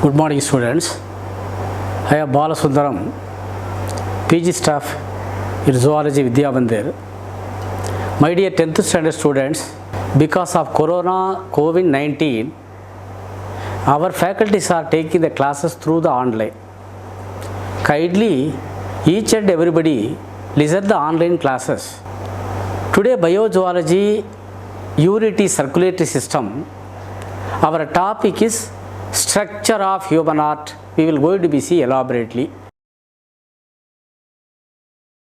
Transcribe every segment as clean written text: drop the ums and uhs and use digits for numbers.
Good morning, students. I am Balasundaram, PG staff in Zoology Vidya Mandir. My dear 10th standard students, because of Corona COVID-19, our faculties are taking the classes through the online. Kindly, each and everybody listen the online classes. Today, biozoology, unity circulatory system. Our topic is structure of human heart. We will going to be see elaborately.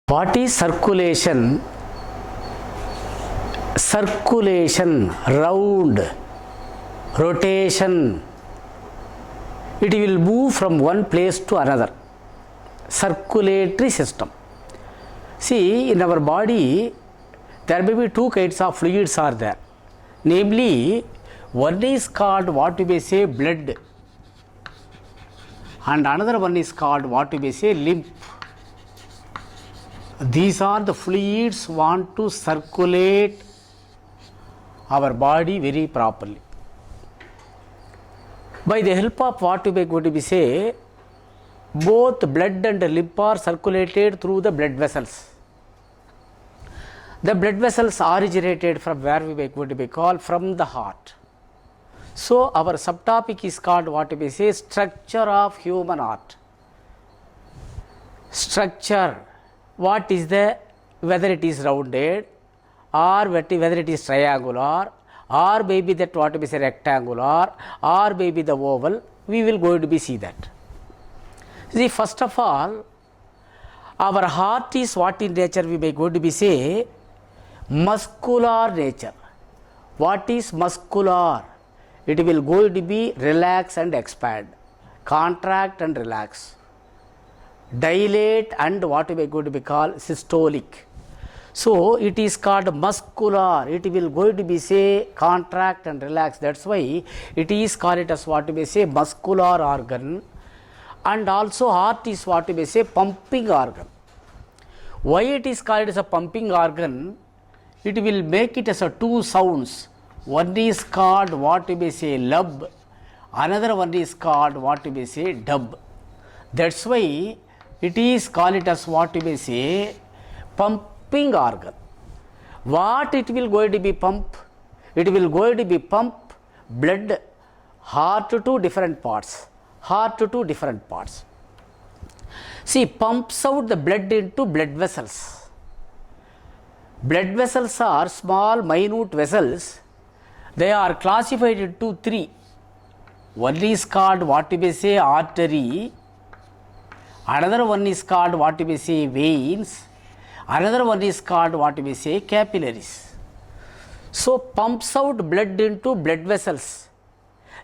What is circulation? Circulation, round, rotation. It will move from one place to another. Circulatory system. See, in our body, there may be two kinds of fluids are there. Namely, one is called what we may say blood, and another one is called what we may say lymph. These are the fluids want to circulate our body very properly. By the help of what we may going to be say, both blood and lymph are circulated through the blood vessels. The blood vessels originated from where we may going to be called from the heart. So, our subtopic is called what we say structure of human heart. Structure, what is the, whether it is rounded or whether it is triangular or maybe that what we say rectangular or maybe the oval, we will going to be see that. See, first of all, our heart is what in nature we may going to be say muscular nature. What is muscular? It will going to be relax and expand, contract and relax, dilate and what we are going to be called systolic. So, it is called muscular. It will going to be say contract and relax. That's why it is called it as what we say muscular organ, and also heart is what we say pumping organ. Why it is called as a pumping organ? It will make it as a two sounds. One is called what we may say lub, another one is called what we may say dub. That's why it is called it as what we may say pumping organ. What it will going to be pump? It will going to be pump blood, heart to two different parts, heart to two different parts. See, pumps out the blood into blood vessels. Blood vessels are small minute vessels. They are classified into three. One is called what we may say artery, another one is called what we may say veins, another one is called what we may say capillaries. So, pumps out blood into blood vessels.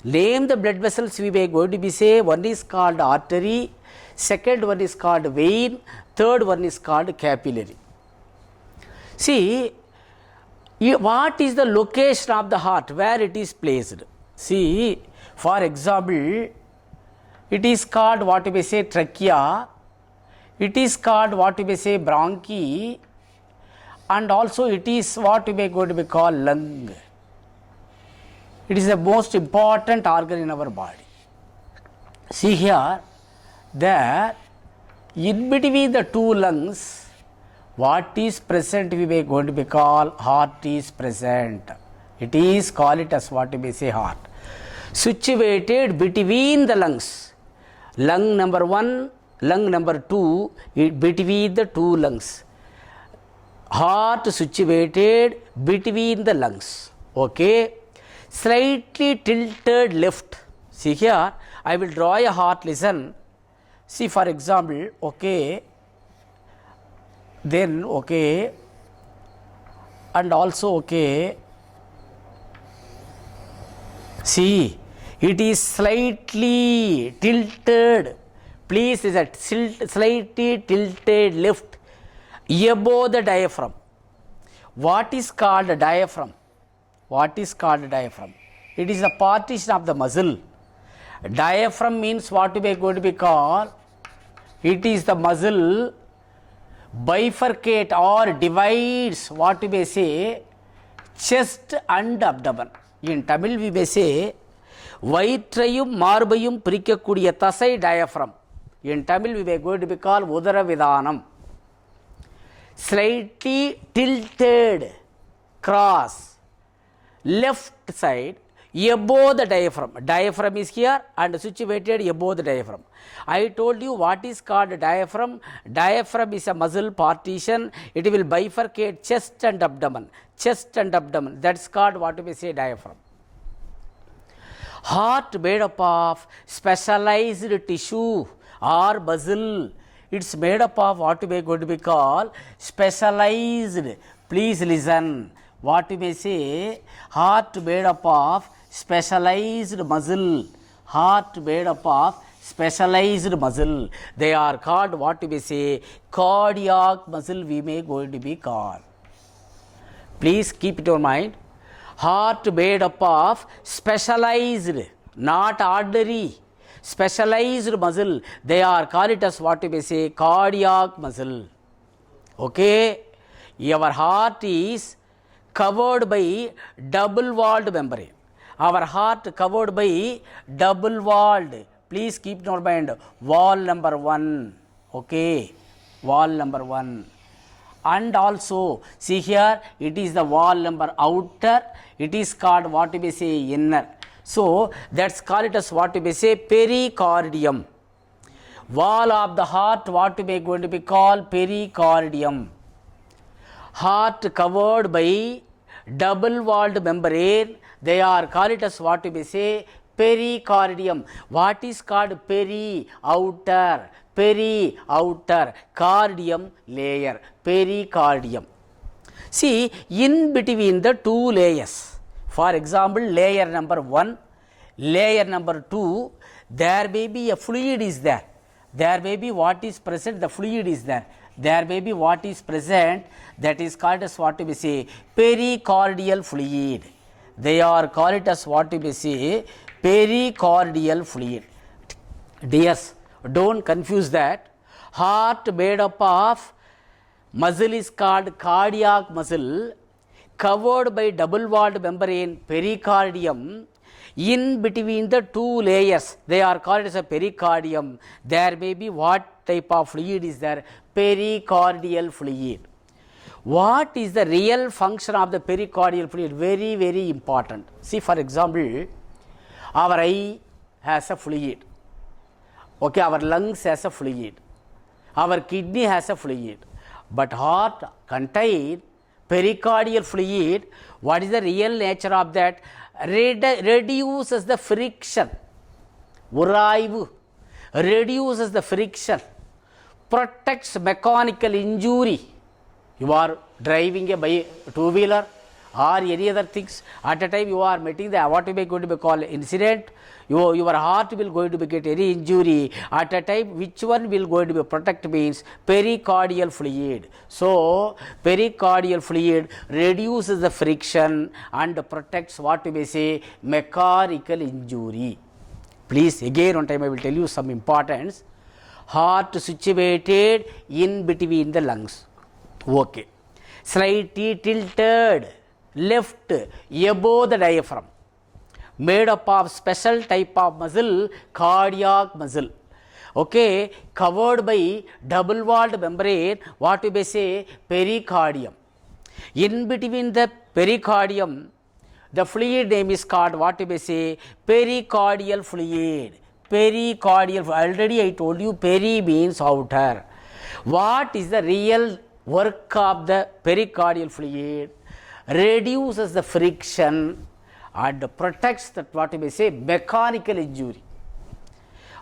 Name the blood vessels we may going to be say, one is called artery, second one is called vein, third one is called capillary. See, what is the location of the heart, where it is placed? See, for example, it is called what we may say trachea, it is called what we may say bronchi, and also it is what we may going to be called lung. It is the most important organ in our body. See here, that in between the two lungs, what is present we may going to be called heart is present. It is call it as what we may say heart. Situated between the lungs. Lung number 1, lung number 2, between the two lungs. Heart situated between the lungs. Okay. Slightly tilted left. See here, I will draw a heart, listen. See, for example, okay. Then okay, and also okay. See, it is slightly tilted. Please, is that slightly tilted left above the diaphragm. What is called a diaphragm? What is called a diaphragm? It is a partition of the muscle. Diaphragm means what we are going to be called? It is the muscle bifurcate or divides what we may say chest and abdomen. In Tamil we may say வயிற்றையும் மார்பையும் பிரிக்கக்கூடிய தசை diaphragm. In Tamil we were going to be called Udaravidanam. Slightly tilted cross left side above the diaphragm. Diaphragm is here and situated above the diaphragm. I told you what is called diaphragm. Diaphragm is a muscle partition. It will bifurcate chest and abdomen. Chest and abdomen. That's called what we say diaphragm. Heart made up of specialized tissue or muscle. It's made up of what we are going to be called specialized. Please listen. What we may say, heart made up of specialized muscle. Heart made up of specialized muscle. They are called what we may say cardiac muscle. We may going to be called. Please keep it in mind. Heart made up of specialized, not ordinary. Specialized muscle. They are called it as what we may say cardiac muscle. Okay. Your heart is covered by double walled membrane. Our heart covered by double walled. Please keep in mind wall number 1. Okay, wall number 1. And also see here, it is the wall number outer. It is called what we say inner. So that's called it as what we say pericardium. Wall of the heart, what we are going to be called pericardium. Heart covered by double walled membrane. They are called it as what we say pericardium. What is called peri? Outer. Peri, outer. Cardium, layer. Pericardium. See, in between the two layers, for example layer number 1, layer number 2, there may be a fluid is there. There may be what is present, the fluid is there. There may be what is present, that is called as what we say pericardial fluid. They are called it as what we say pericardial fluid. Dears, don't confuse that. Heart made up of muscle is called cardiac muscle, covered by double walled membrane pericardium. In between the two layers, they are called as a pericardium. There may be what type of fluid is there? Pericardial fluid. What is the real function of the pericardial fluid? Very, very important. See, for example, our eye has a fluid. Okay, our lungs has a fluid. Our kidney has a fluid. But heart contains pericardial fluid. What is the real nature of that? Reduces the friction. Uraivu. Reduces the friction. Protects mechanical injury. You are driving a two-wheeler or any other things. At a time you are meeting the what we are going to be called incident. Your heart will going to be get any injury. At a time which one will going to be protect means pericardial fluid. So pericardial fluid reduces the friction and protects what we may say mechanical injury. Please again one time I will tell you some importance. Heart situated in between the lungs. Okay. Slightly tilted left above the diaphragm. Made up of special type of muscle, cardiac muscle. Okay, covered by double walled membrane, what we may say pericardium. In between the pericardium, the fluid name is called what we may say pericardial fluid. Pericardial, already I told you peri means outer. What is the real work of the pericardial fluid? Reduces the friction and protects that what we may say mechanical injury.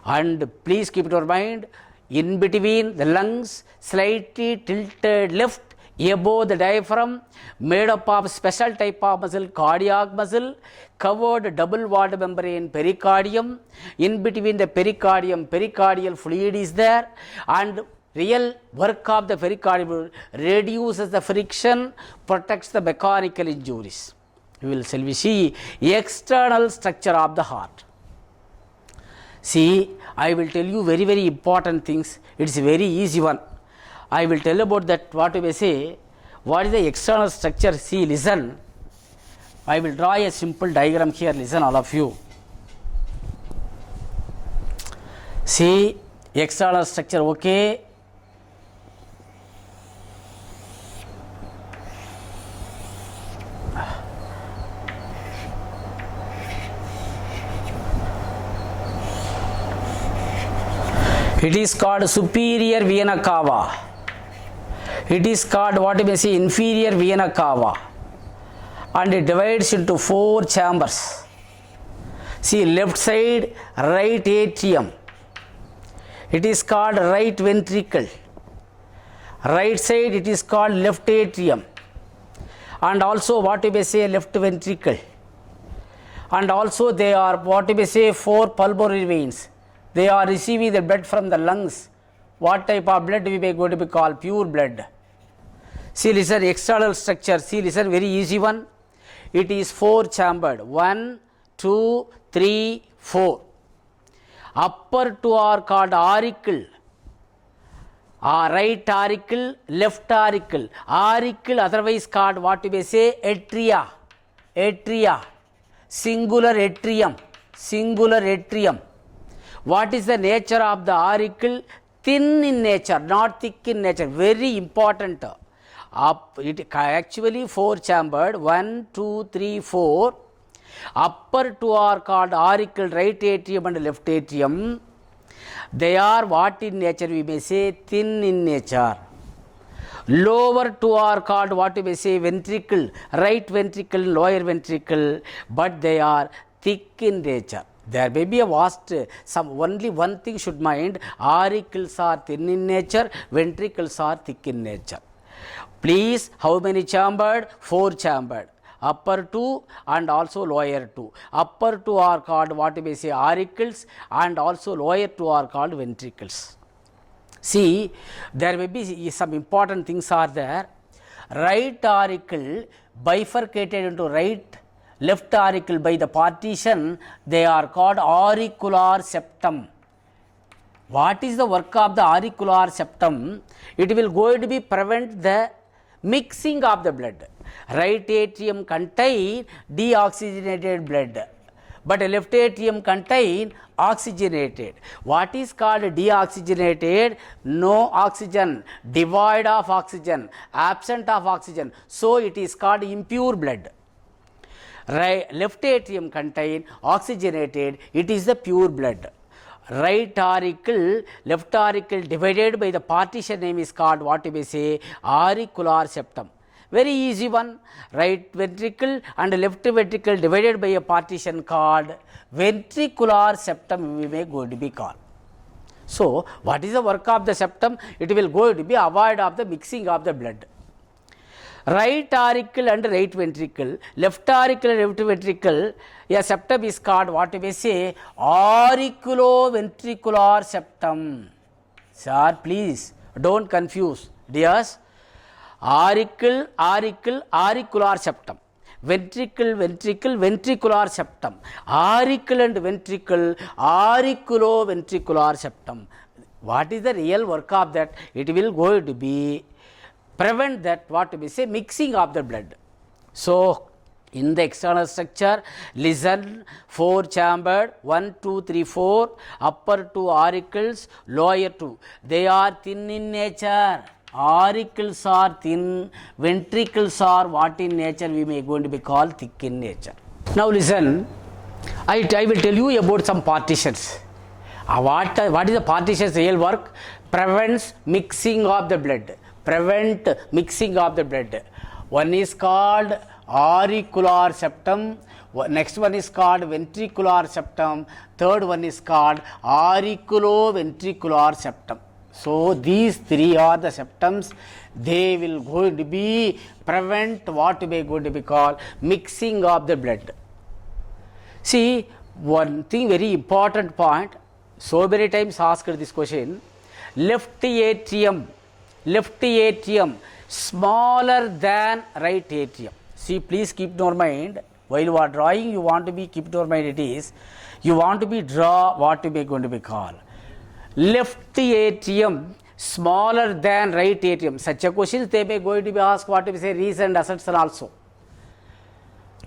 And please keep it in mind, in between the lungs, slightly tilted left above the diaphragm, made up of special type of muscle, cardiac muscle, covered double walled membrane pericardium. In between the pericardium, pericardial fluid is there, and real work of the pericardium reduces the friction, protects the mechanical injuries. Shall we see external structure of the heart? See, I will tell you very, very important things. It's a very easy one. I will tell about that what we may say. What is the external structure? See, listen. I will draw a simple diagram here. Listen, all of you. See, external structure okay. It is called superior vena cava. It is called what you may say inferior vena cava, and it divides into 4 chambers. See, left side right atrium, it is called right ventricle. Right side it is called left atrium, and also what you may say left ventricle, and also they are what you may say 4 pulmonary veins. They are receiving the blood from the lungs. What type of blood we may going to be called? Pure blood. See, listen, external structure. See, listen, very easy one. It is 4 chambered. 1, 2, 3, 4. Upper 2 are called auricle. Right auricle, left auricle. Auricle otherwise called what we may say atria. Atria. Singular atrium. Singular atrium. What is the nature of the auricle? Thin in nature, not thick in nature. Very important. It actually 4 chambered. 1, 2, 3, 4. Upper 2 are called auricle, right atrium and left atrium. They are what in nature? We may say thin in nature. Lower 2 are called what we may say ventricle, right ventricle, lower ventricle, but they are thick in nature. There may be a vast, only one thing should mind, auricles are thin in nature, ventricles are thick in nature. Please, how many chambered? 4 chambered. Upper 2 and also lower 2. Upper 2 are called what we may say auricles, and also lower 2 are called ventricles. See, there may be some important things are there. Right auricle bifurcated into right, left auricle by the partition, they are called auricular septum. What is the work of the auricular septum? It will going to be prevent the mixing of the blood. Right atrium contain deoxygenated blood, but left atrium contain oxygenated. What is called deoxygenated? No oxygen, devoid of oxygen, absent of oxygen. So it is called impure blood. Right, left atrium contain oxygenated, it is the pure blood. Right auricle, left auricle divided by the partition name is called what you may say auricular septum. Very easy one. Right ventricle and left ventricle divided by a partition called ventricular septum we may going to be called. So, what is the work of the septum? It will going to be avoid of the mixing of the blood. Right auricle and right ventricle, left auricle and left ventricle, a septum is called what we may say auriculoventricular septum. Sir, please don't confuse, dears. Auricle, auricle, auricular septum. Ventricle, ventricle, ventricular septum. Auricle and ventricle, auriculoventricular septum. What is the real work of that? It will going to be prevent that what we say mixing of the blood. So, in the external structure, listen, 4 chambered, 1, 2, 3, 4, upper 2 auricles, lower 2. They are thin in nature. Auricles are thin, ventricles are what in nature we may going to be called thick in nature. Now listen, I will tell you about some partitions. What is the partition's real work? Prevents mixing of the blood. Prevent mixing of the blood. One is called auricular septum, next one is called ventricular septum, third one is called auriculoventricular septum. So, these 3 are the septums. They will going to be prevent what we are going to be called mixing of the blood. See, one thing very important point, so many times asked this question, left atrium smaller than right atrium. See, please keep your mind, while you are drawing you want to be keep your mind, it is you want to be draw what we are going to be called left atrium smaller than right atrium. Such a question they may going to be asked what we say reason and assertion also.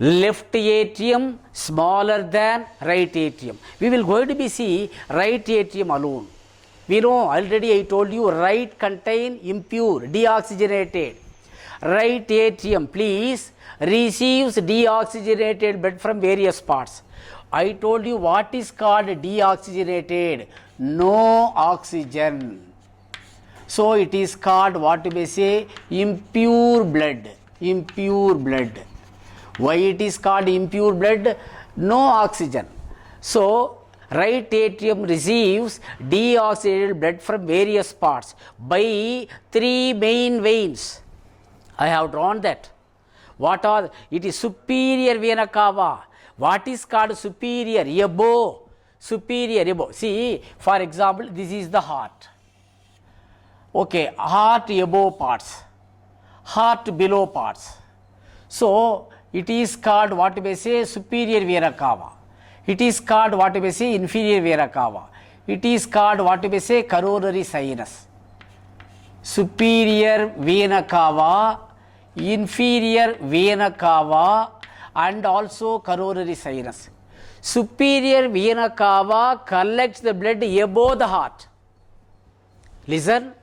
left atrium smaller than right atrium. We will going to be see right atrium alone. We know already I told you right contain impure, deoxygenated. Right atrium please receives deoxygenated blood from various parts. I told you what is called deoxygenated, no oxygen. So it is called what we say impure blood, impure blood. Why it is called impure blood? No oxygen. So right atrium receives deoxygenated blood from various parts by three main veins. I have drawn that. What are it is superior vena cava. What is called superior? Above. Superior above. See, for example, this is the heart. Okay, heart above parts, heart below parts. So it is called what we say superior vena cava. It is called what we say inferior vena cava. It is called what we say coronary sinus. Superior vena cava, inferior vena cava, and also coronary sinus. Superior vena cava collects the blood above the heart. Listen.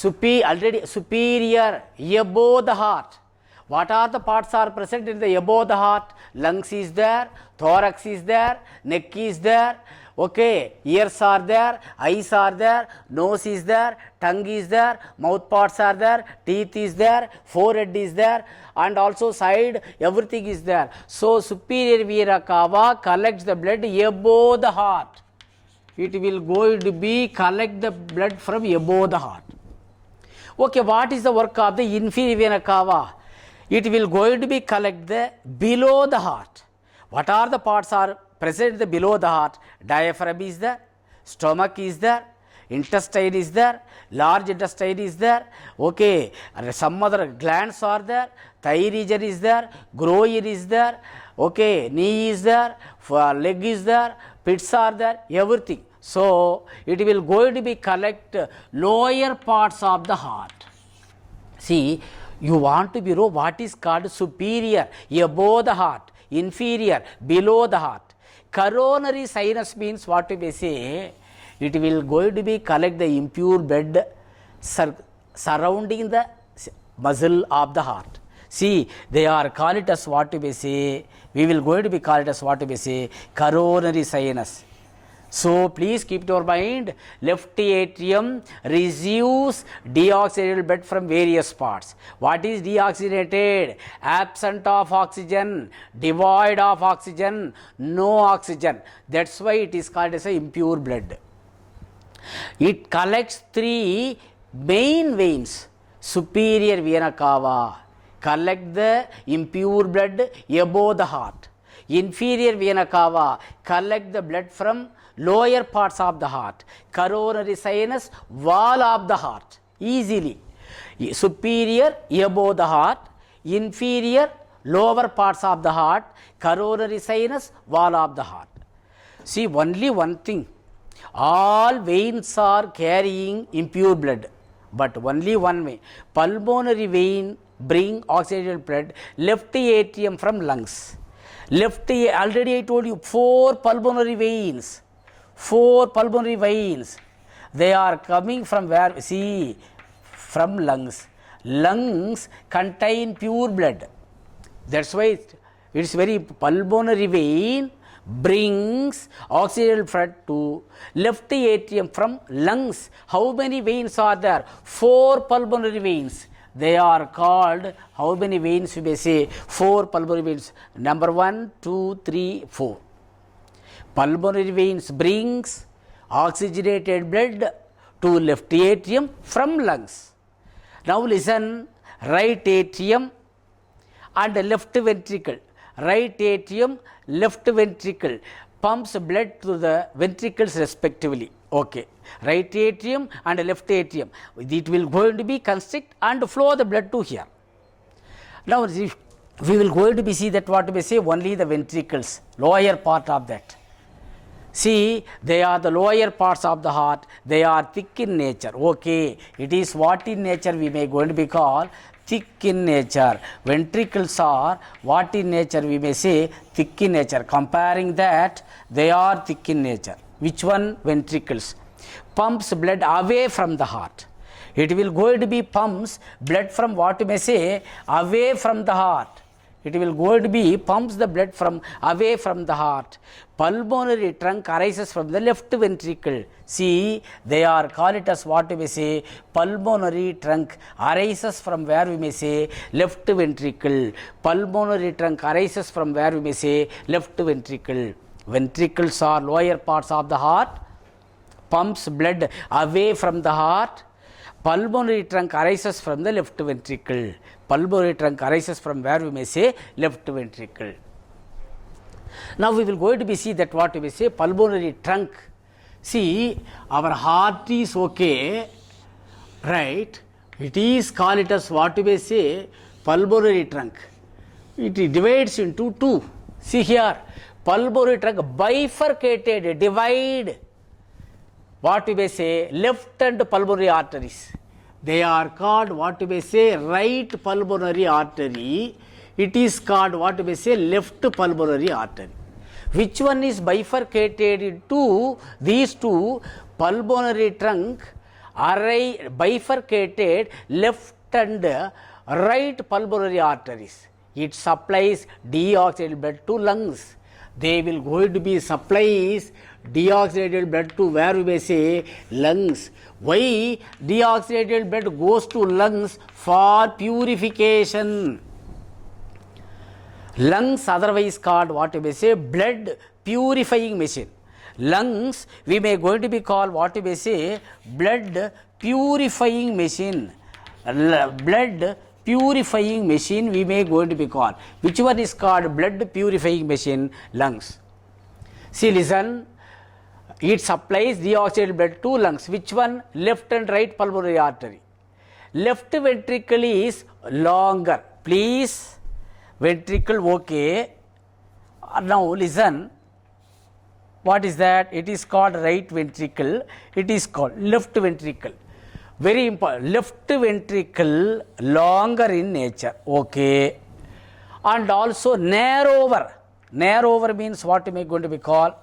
Already superior above the heart. What are the parts are present in the above the heart? Lungs is there, thorax is there, neck is there, okay, ears are there, eyes are there, nose is there, tongue is there, mouth parts are there, teeth is there, forehead is there, and also side, everything is there. So superior vena cava collects the blood above the heart. It will go to be collect the blood from above the heart. Okay, what is the work of the inferior vena cava? It will going to be collect the below the heart. What are the parts are present the below the heart? Diaphragm is there, stomach is there, intestine is there, large intestine is there, okay, and some other glands are there, thigh region is there, groin is there, okay, knee is there, leg is there, pits are there, everything. So it will going to be collect lower parts of the heart. See, you want to be know what is called superior, above the heart, inferior, below the heart. Coronary sinus means what we say, it will going to be collect the impure blood surrounding the muscle of the heart. See, they are call it as what we say, we will going to be call it as what we say, coronary sinus. So please keep your mind, left atrium receives deoxygenated blood from various parts. What is deoxygenated? Absent of oxygen, devoid of oxygen, no oxygen. That's why it is called as a impure blood. It collects three main veins. Superior vena cava collect the impure blood above the heart. Inferior vena cava collect the blood from lower parts of the heart. Coronary sinus wall of the heart easily. Superior above the heart, inferior lower parts of the heart, coronary sinus wall of the heart. See, only one thing, all veins are carrying impure blood, but only one way. Pulmonary vein bring oxygenated blood, left atrium from lungs. Already I told you 4 pulmonary veins. 4 pulmonary veins. They are coming from where? See, from lungs. Lungs contain pure blood. That's why it's very pulmonary vein brings oxygenated blood to left atrium from lungs. How many veins are there? 4 pulmonary veins. They are called, how many veins we may say? 4 pulmonary veins. Number 1, 2, 3, 4. Pulmonary veins brings oxygenated blood to left atrium from lungs. Now listen, right atrium and left ventricle. Right atrium, left ventricle pumps blood to the ventricles respectively. Okay, right atrium and left atrium. It will going to be constrict and flow the blood to here. Now we will going to be see that what we say only the ventricles, lower part of that. See, they are the lower parts of the heart. They are thick in nature. Okay, it is what in nature we may going to be called thick in nature. Ventricles are what in nature? We may say thick in nature. Comparing that, they are thick in nature. Which one? Ventricles. Pumps blood away from the heart. It will going to be pumps blood from what you may say away from the heart. It will going to be pumps the blood from away from the heart. Pulmonary trunk arises from the left ventricle. See, they are call it as what we may say pulmonary trunk arises from where we may say left ventricle. Pulmonary trunk arises from where we may say left ventricle. Ventricles are lower parts of the heart. Pumps blood away from the heart. Pulmonary trunk arises from the left ventricle. Pulmonary trunk arises from where we may say left ventricle. Now we will going to be see that what we may say pulmonary trunk. See, our heart is okay, right? It is call it as what we may say pulmonary trunk. It divides into two. See here, pulmonary trunk bifurcated, divide. What we may say left and pulmonary arteries. They are called what we may say right pulmonary artery. It is called what we may say left pulmonary artery. Which one is bifurcated into these two? Pulmonary trunk are bifurcated left and right pulmonary arteries. It supplies deoxygenated blood to lungs. They will going to be supplies deoxygenated blood to where we may say lungs. Why deoxygenated blood goes to lungs? For purification. Lungs otherwise called what we may say blood purifying machine. Lungs we may going to be called what we may say blood purifying machine. Blood purifying machine we may going to be called. Which one is called blood purifying machine? Lungs. See, listen. It supplies deoxygenated blood to lungs. Which one? Left and right pulmonary artery. Left ventricle is longer. Please, ventricle okay. Now listen. What is that? It is called right ventricle. It is called left ventricle. Very important. Left ventricle longer in nature. Okay. And also narrower. Narrower means what we may going to be called?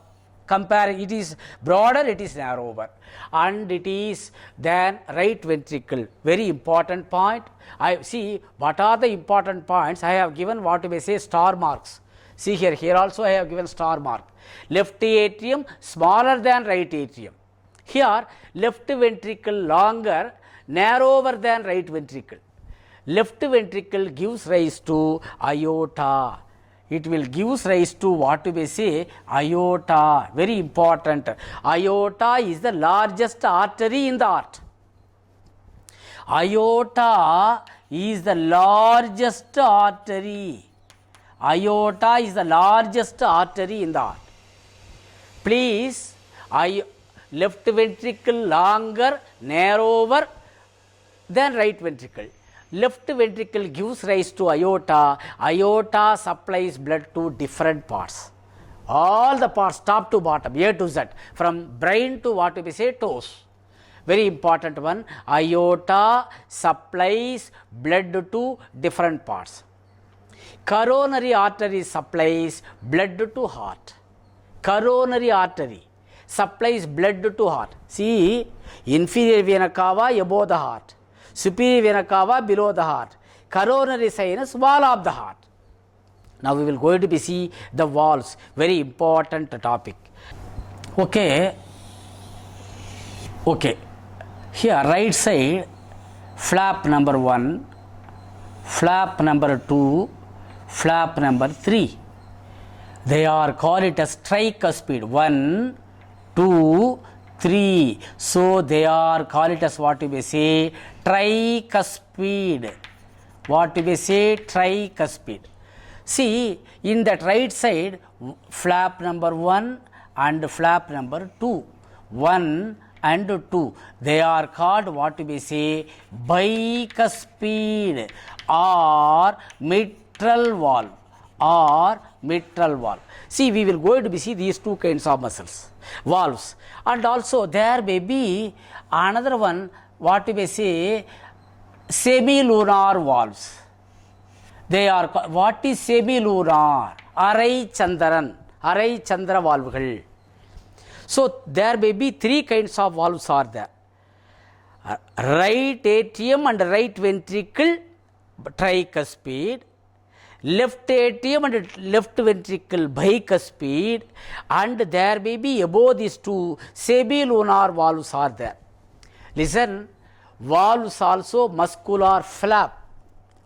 Comparing, it is broader, it is narrower, and it is than right ventricle. Very important point. I see what are the important points. I have given what we may say star marks. See here, here also I have given star mark. Left atrium smaller than right atrium. Here left ventricle longer, narrower than right ventricle. Left ventricle gives rise to aorta. It will give rise to what we say aorta. Very important. Aorta is the largest artery in the heart. Aorta is the largest artery. Aorta is the largest artery in the heart. Please, left ventricle longer, narrower than right ventricle. Left ventricle gives rise to aorta. Aorta supplies blood to different parts. All the parts, top to bottom, A to Z, from brain to what we say toes. Very important one. Aorta supplies blood to different parts. Coronary artery supplies blood to heart. Coronary artery supplies blood to heart. See, inferior vena cava above the heart. Superior vena cava below the heart. Coronary sinus wall of the heart. Now we will going to be see the valves. Very important topic. Okay. Here right side flap number 1, flap number 2, flap number 3. They are called it as tricuspid. 1, 2, 3. So they are called it as what we may say tricuspid. What we may say tricuspid. See, in that right side flap number 1 and flap number 2. 1 and 2. They are called what we may say bicuspid or mitral valve. See, we will going to be see these two kinds of muscles, valves, and also there may be another one what we may say semilunar valves. They are what is semilunar? Arai Chandra valvuகள். So there may be three kinds of valves are there. Right atrium and right ventricle tricuspid, left atrium and left ventricle bicuspid, and there may be above these two semilunar valves are there. Listen, valves also muscular flap.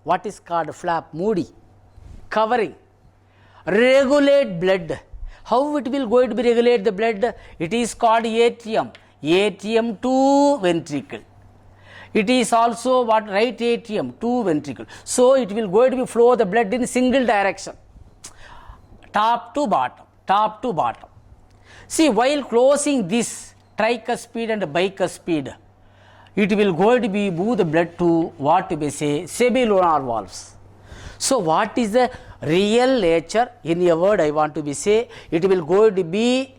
What is called flap? Moody, covering, regulate blood. How it will going to be regulate the blood? It is called atrium to ventricle. It is also what? Right atrium to ventricle. So it will going to be flow the blood in single direction, top to bottom. See, while closing this tricuspid and bicuspid, it will going to be move the blood to what we say semilunar valves. So what is the real nature? In a word I want to be say, it will going to be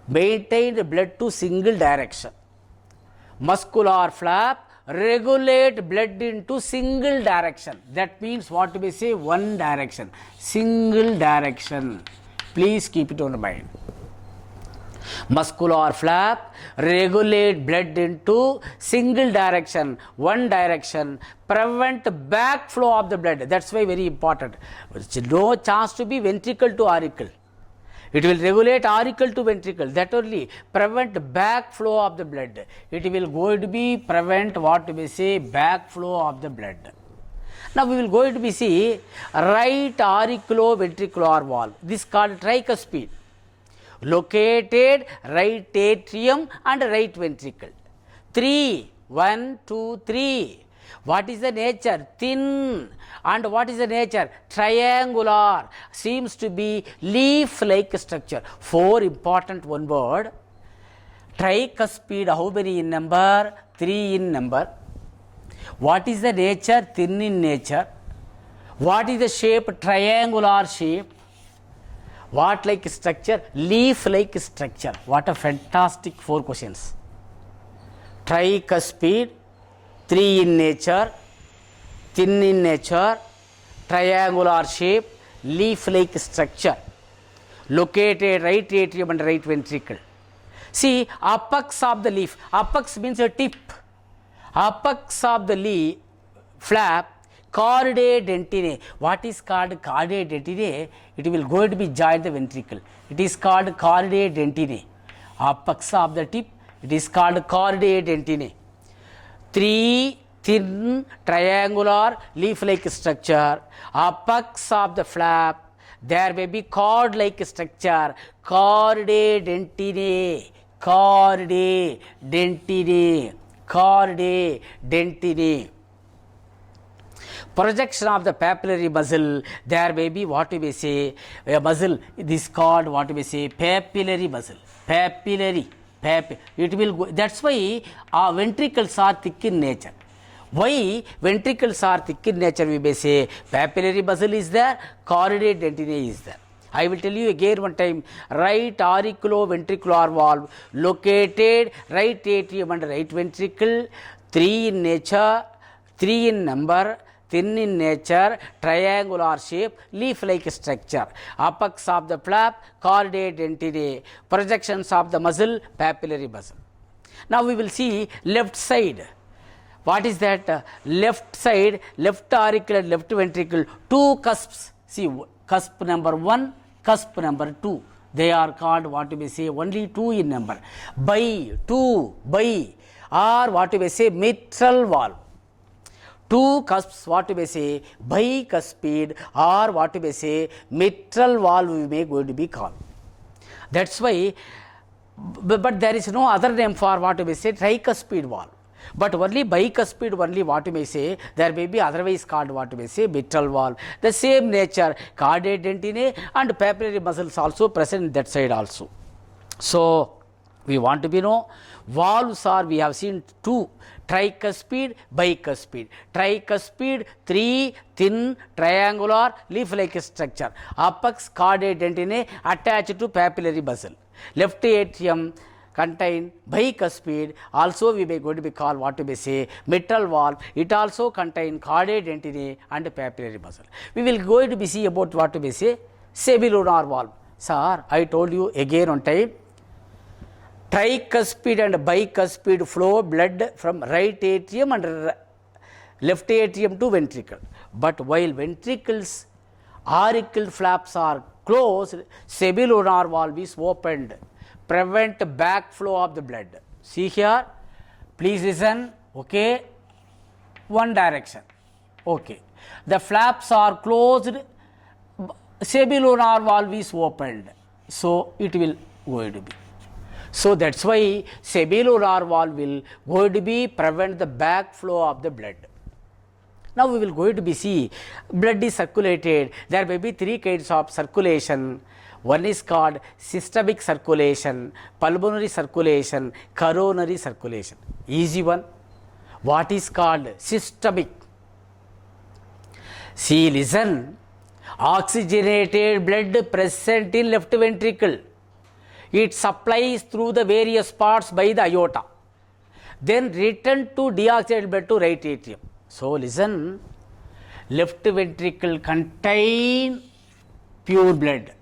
maintain the blood to single direction. Muscular flap regulate blood into single direction. That means what we say one direction, single direction. Please keep it on the mind. Muscular flap regulate blood into single direction, one direction, prevent backflow of the blood. That's why very important. No chance to be ventricle to auricle. It will regulate auricle to ventricle. That only prevent backflow of the blood. It will going to be prevent what we say backflow of the blood. Now we will going to be see right auriculoventricular valve. This called tricuspid. Located right atrium and right ventricle. 3, 1, 2, 3. What is the nature? Thin. And what is the nature? Triangular. Seems to be leaf-like structure. 4 important one word. Tricuspid, how many in number? 3 in number. What is the nature? Thin in nature. What is the shape? Triangular shape. What like structure? Leaf-like structure. What a fantastic 4 questions. Tricuspid, 3 in nature, thin in nature, triangular shape, leaf-like structure, located right atrium and right ventricle. See, apex of the leaf. Apex means a tip. Apex of the leaf flap, chordae dentinae. What is called chordae dentinae? It will going to be join the ventricle. It is called chordae dentinae. Apex of the tip, it is called chordae dentinae. 3 thin triangular leaf-like structure. Apex of the flap, there may be cord-like structure. Chordae dentinae. Chordae dentinae. Chordae dentinae. Projection of the papillary muscle, there may be what we say a muscle. This called what we say papillary muscle. Papillary. It will go, that's why our ventricles are thick in nature. Why ventricles are thick in nature? We may say papillary muscle is there, chordae dentinae is there. I will tell you again one time. Right auriculoventricular valve, located right atrium and right ventricle, 3 in nature, 3 in number, thin in nature, triangular shape, leaf-like structure. Apex of the flap, chordae dentinae. Projections of the muscle, papillary muscle. Now we will see left side. What is that? Left side, left auricle and left ventricle, 2 cusps. See, cusp number 1, cusp number 2. They are called what we say only 2 in number. Bi, or what we say mitral valve. 2 cusps, what we say bicuspid, or what we say mitral valve we may going to be called. That's why, but there is no other name for what we say tricuspid valve. But only bicuspid, only what we may say, there may be otherwise called what we say mitral valve. The same nature, chordae dentinae and papillary muscles also present in that side also. So we want to be know valves are, we have seen 2, tricuspid, bicuspid. Tricuspid, 3 thin triangular leaf-like structure. Apex chordae dentinae attached to papillary muscle. Left atrium contain bicuspid, also we may going to be called what to be say mitral valve. It also contain chordae dentinae and papillary muscle. We will going to be see about what to be say semilunar valve. Sir, I told you again on time. Tricuspid and bicuspid flow blood from right atrium and left atrium to ventricle. But while ventricles auricle flaps are closed, semilunar valve is opened, prevent backflow of the blood. See here, please listen, okay, one direction, okay. The flaps are closed, semilunar valve is opened, so it will going to be. So that's why semilunar valve will going to be prevent the backflow of the blood. Now we will going to be see blood is circulated. There may be three kinds of circulation. One is called systemic circulation, pulmonary circulation, coronary circulation. Easy one. What is called systemic? See, listen. Oxygenated blood present in left ventricle. It supplies through the various parts by the aorta. Then return to deoxygenated blood to right atrium. So listen, left ventricle contain pure blood,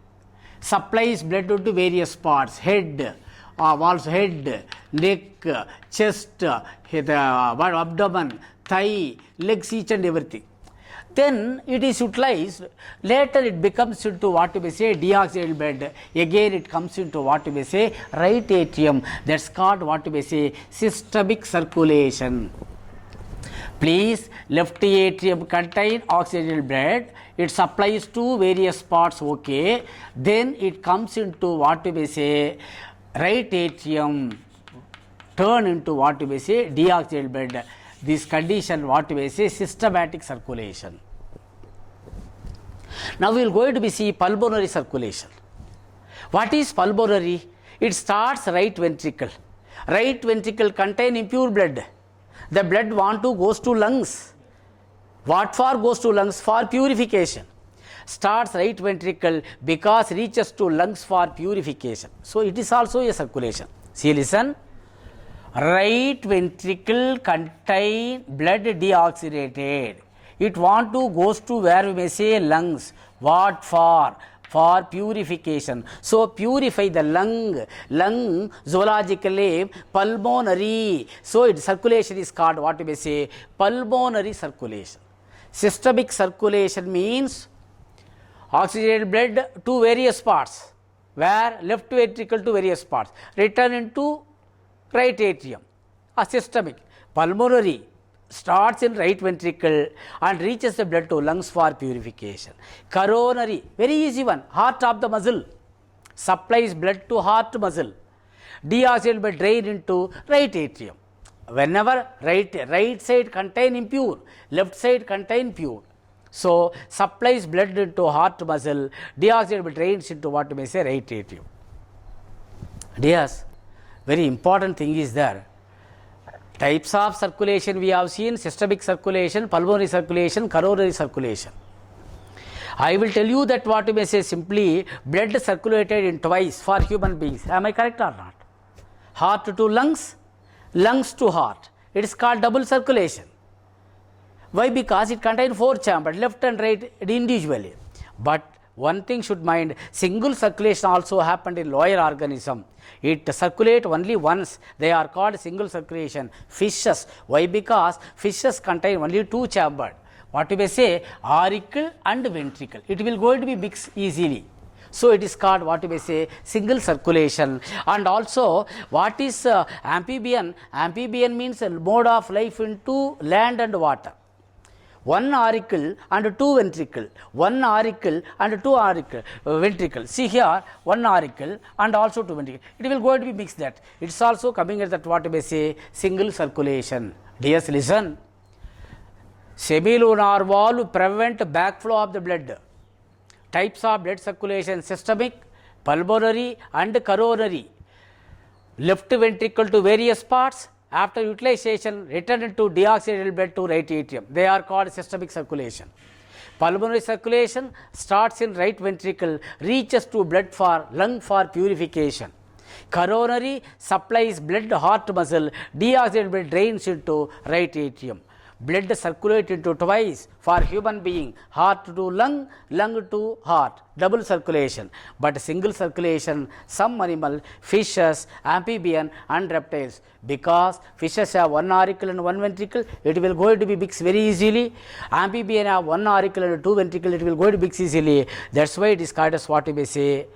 supplies blood to various parts, head, also head, neck, chest, the abdomen, thigh, legs, each and everything. Then it is utilized, later it becomes into what we say deoxygenated blood, again it comes into what we say right atrium, that's called what we say systemic circulation. Please, left atrium contain oxygenated blood, it supplies to various parts, okay, then it comes into what we say right atrium, turn into what we say deoxygenated blood. This condition what we say systematic circulation. Now we will going to be see pulmonary circulation. What is pulmonary? It starts right ventricle. Right ventricle contain impure blood. The blood want to goes to lungs. What for goes to lungs? For purification. Starts right ventricle because reaches to lungs for purification. So it is also a circulation. See, listen. Right ventricle contain blood deoxygenated. It want to goes to where we may say lungs. What for? For purification. So purify the lung zoologically pulmonary. So its circulation is called what we may say pulmonary circulation. Systemic circulation means oxygenated blood to various parts, where left ventricle to various parts, return into right atrium. Systemic. Pulmonary starts in right ventricle and reaches the blood to lungs for purification. Coronary, very easy one, heart of the muscle, supplies blood to heart muscle. Deoxygenated blood drain into right atrium. Whenever right side contain impure, left side contain pure. So supplies blood into heart muscle, deoxygenated blood drains into what we may say right atrium. Dears, very important thing is there. Types of circulation we have seen: systemic circulation, pulmonary circulation, coronary circulation. I will tell you that what we may say simply blood circulated in twice for human beings. Am I correct or not? Heart to lungs, lungs to heart. It is called double circulation. Why? Because it contains 4 chambers, left and right individually. But one thing should mind, single circulation also happened in lower organism. It circulate only once. They are called single circulation. Fishes. Why? Because fishes contain only 2 chambers. What we may say auricle and ventricle. It will going to be mixed easily. So it is called what we may say single circulation. And also what is amphibian? Amphibian means a mode of life into land and water. 1 auricle and 2 ventricle, 1 auricle and 2 ventricle. See here, 1 auricle and also 2 ventricle. It will going to be mixed that. It is also coming at that what we may say single circulation. Dears, listen. Semilunar valve prevent backflow of the blood. Types of blood circulation: systemic, pulmonary and coronary. Left ventricle to various parts. After utilization, return into deoxygenated blood to right atrium. They are called systemic circulation. Pulmonary circulation starts in right ventricle, reaches to blood for lung for purification. Coronary supplies blood heart muscle, deoxygenated blood drains into right atrium. Blood circulates into twice for human being, heart to lung, lung to heart, double circulation. But single circulation, some animal, fishes, amphibian and reptiles. Because fishes have one auricle and one ventricle, it will going to be mixed very easily. Amphibian have one auricle and two ventricle, it will going to mix easily. That's why it is called as what we may say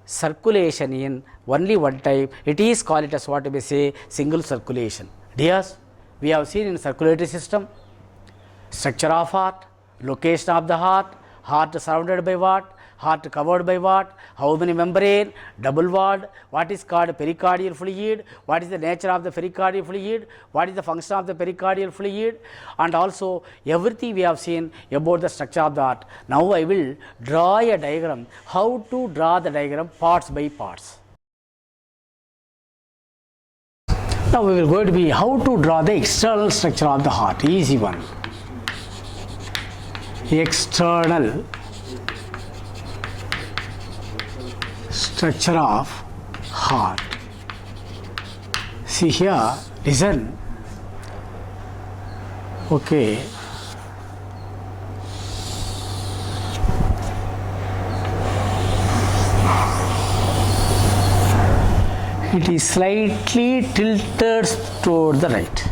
circulation in only one type. It is called it as what we may say single circulation. Dears, we have seen in circulatory system, structure of heart, location of the heart surrounded by what, heart covered by what, how many membrane, double walled, what is called pericardial fluid, what is the nature of the pericardial fluid, what is the function of the pericardial fluid, and also everything we have seen about the structure of the heart. Now I will draw a diagram, how to draw the diagram parts by parts. Now we will going to be how to draw the external structure of the heart. Easy one. External structure of heart. See here, listen. Okay. It is slightly tilted toward the right.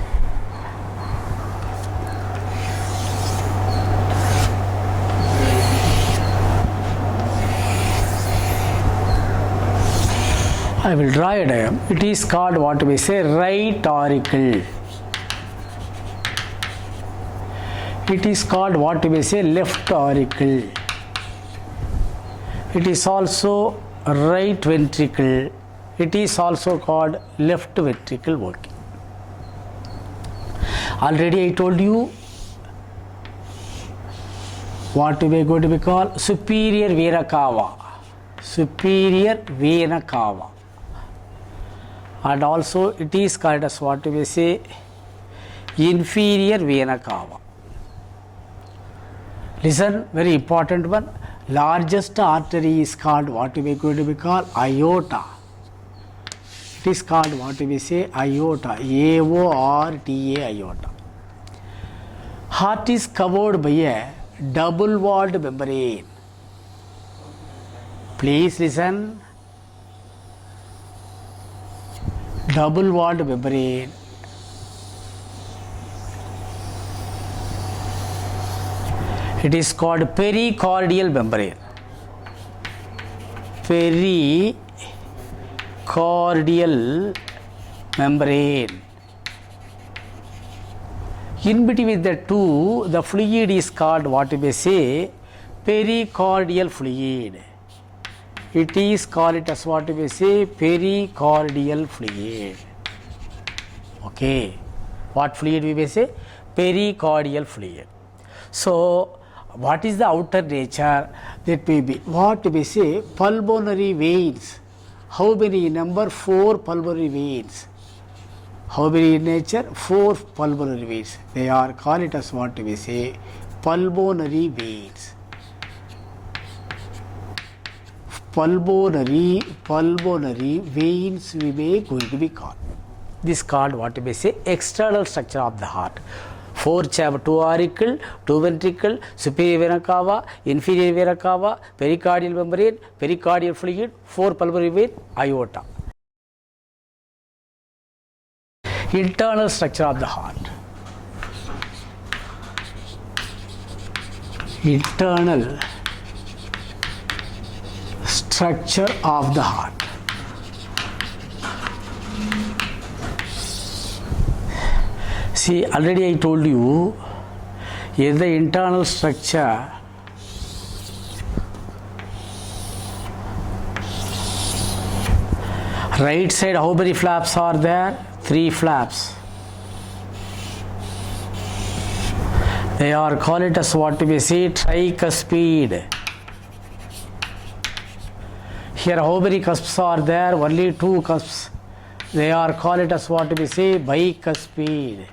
I will draw a diagram. It is called what we say right auricle. It is called what we say left auricle. It is also right ventricle. It is also called left ventricle working. Already I told you what we are going to be called superior vena cava. Superior vena cava. And also it is called as what we say inferior vena cava. Listen, very important one. Largest artery is called what we are going to be called aorta. It is called what we say aorta, A-O-R-T-A, aorta. Heart is covered by a double walled membrane. Please listen. Double walled membrane. It is called pericardial membrane. Pericardial membrane. In between the two, the fluid is called what we say pericardial fluid. It is called as what we say pericardial fluid. Okay. What fluid we may say? Pericardial fluid. So, what is the outer nature? That may be what we say pulmonary veins. How many number? 4 pulmonary veins. How many in nature? 4 pulmonary veins. They are called it as what we say pulmonary veins. Pulmonary veins we may going to be called. This called what we say external structure of the heart. 4 chamber, 2 auricle, 2 ventricle, superior vena cava, inferior vena cava, pericardial membrane, pericardial fluid, 4 pulmonary vein, aorta. Internal structure of the heart. Internal structure of the heart. See, already I told you, in the internal structure, right side how many flaps are there? 3 flaps. They are called it as what we say tricuspid. Here how many cusps are there? Only 2 cusps. They are called it as what we say bicuspid.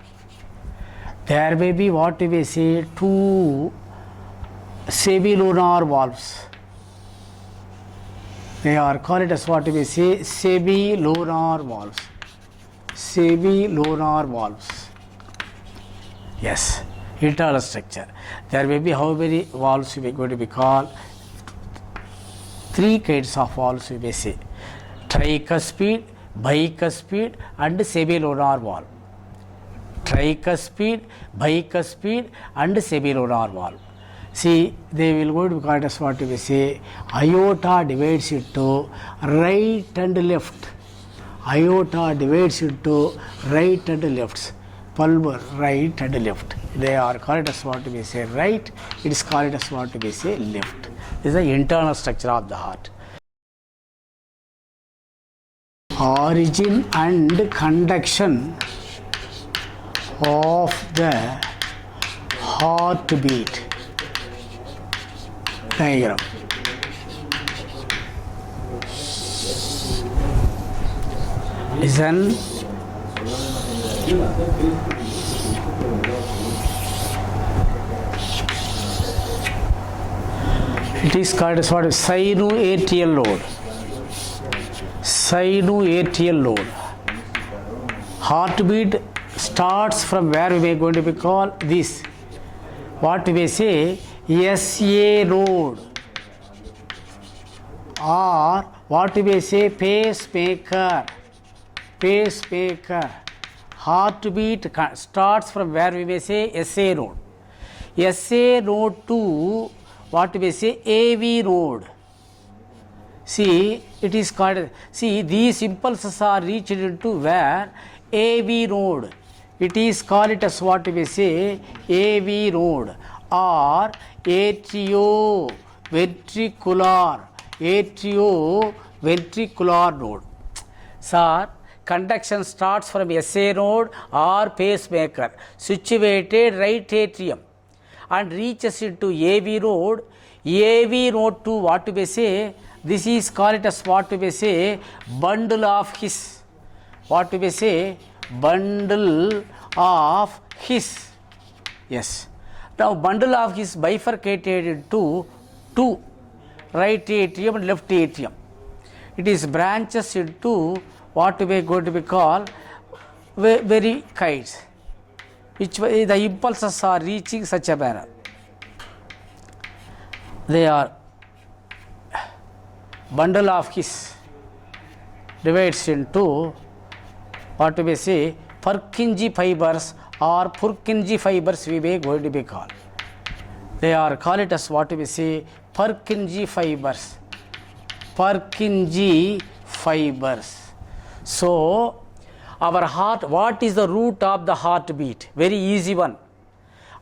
There may be what we say 2 semilunar valves. They are called as what we say semilunar valves. Semilunar valves. Yes, internal structure. There may be how many valves we are going to be called? Three kinds of valves we may say: tricuspid, bicuspid, and semilunar valve. Tricuspid, bicuspid, and semilunar valve. See, they will go to be called as what we say. Aorta divides into right and left. Aorta divides into right and left. Pulmon, right and left. They are called as what we say right. It is called as what we say left. This is the internal structure of the heart. Origin and conduction of the heartbeat diagram. Listen. It is called as what is sinoatrial load. Sinoatrial load. Heartbeat starts from where we are going to be called this. What we say SA node, or what we say pacemaker. Pacemaker. Heartbeat starts from where we may say SA node. SA node to what we say AV node. See, it is called, see, these impulses are reached into where AV node. It is called as what we say AV node or atrioventricular node. Sir, conduction starts from SA node or pacemaker situated right atrium and reaches into AV node. AV node to what we say, this is called as what we say bundle of His. What we say bundle of His. Yes. Now bundle of His bifurcated into two, right atrium and left atrium. It is branches into what we are going to be called very kinds, which the impulses are reaching such a manner. They are bundle of His divides into what we say Purkinje fibers or Purkinje fibers we may going to be called. They are called as what we say Purkinje fibers. Purkinje fibers. So, our heart, what is the root of the heartbeat? Very easy one.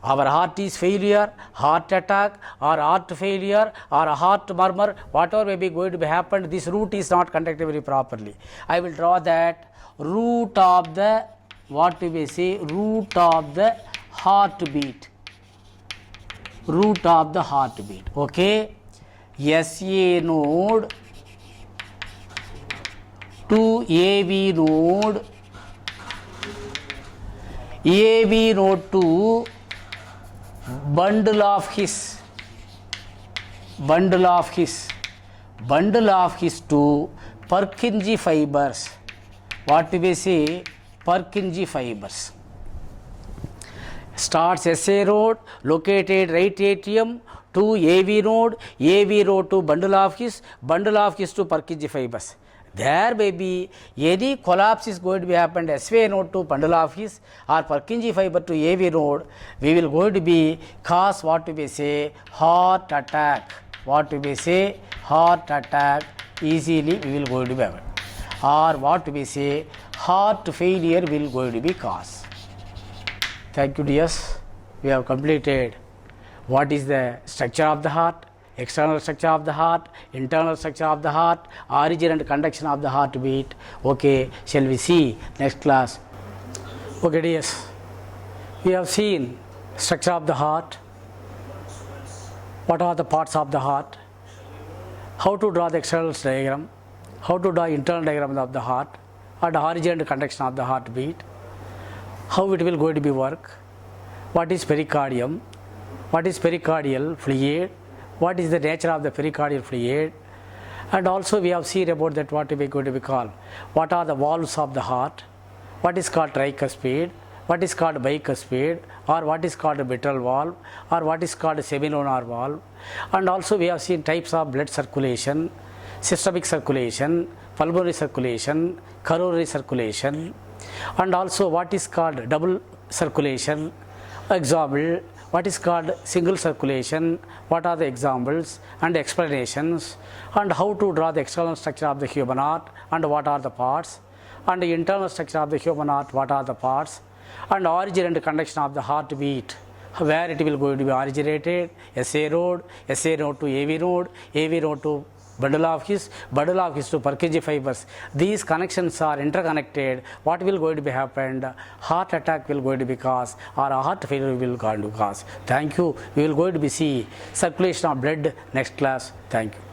Our heart is failure, heart attack, or heart failure, or a heart murmur, whatever may be going to be happened, this root is not conducted very properly. I will draw that root of the, what we may say, root of the heartbeat. Root of the heartbeat. Okay. SA node to AV node, AV node to bundle of His, bundle of His, bundle of His to Purkinje fibers. What we say Purkinje fibers. Starts SA node, located right atrium to AV node to bundle of His to Purkinje fibers. There may be any collapse is going to be happened SA node to bundle of His or Purkinje fiber to AV node, we will going to be cause what we say heart attack. What we say heart attack easily we will going to be happen. Or what we say heart failure will going to be cause. Thank you dears. We have completed what is the structure of the heart, external structure of the heart, internal structure of the heart, origin and conduction of the heartbeat. Okay, shall we see next class? Okay dears, we have seen structure of the heart, what are the parts of the heart, how to draw the external diagram, how to draw internal diagram of the heart, and origin and conduction of the heartbeat, how it will going to be work, what is pericardium, what is pericardial fluid, what is the nature of the pericardial fluid, And also we have seen about that what we are going to be called. What are the valves of the heart? What is called tricuspid? What is called bicuspid? Or what is called mitral valve? Or what is called semilunar valve? And also we have seen types of blood circulation, systemic circulation, pulmonary circulation, coronary circulation, and also what is called double circulation. Example, what is called single circulation, what are the examples and explanations, and how to draw the external structure of the human heart and what are the parts, and the internal structure of the human heart, what are the parts, and origin and conduction of the heartbeat, where it will going to be originated, SA node to AV node to bundle of his to Purkinje fibers. These connections are interconnected. What will going to be happened? Heart attack will going to be caused, or a heart failure will going to cause. Thank you. We will going to be see circulation of blood next class. Thank you.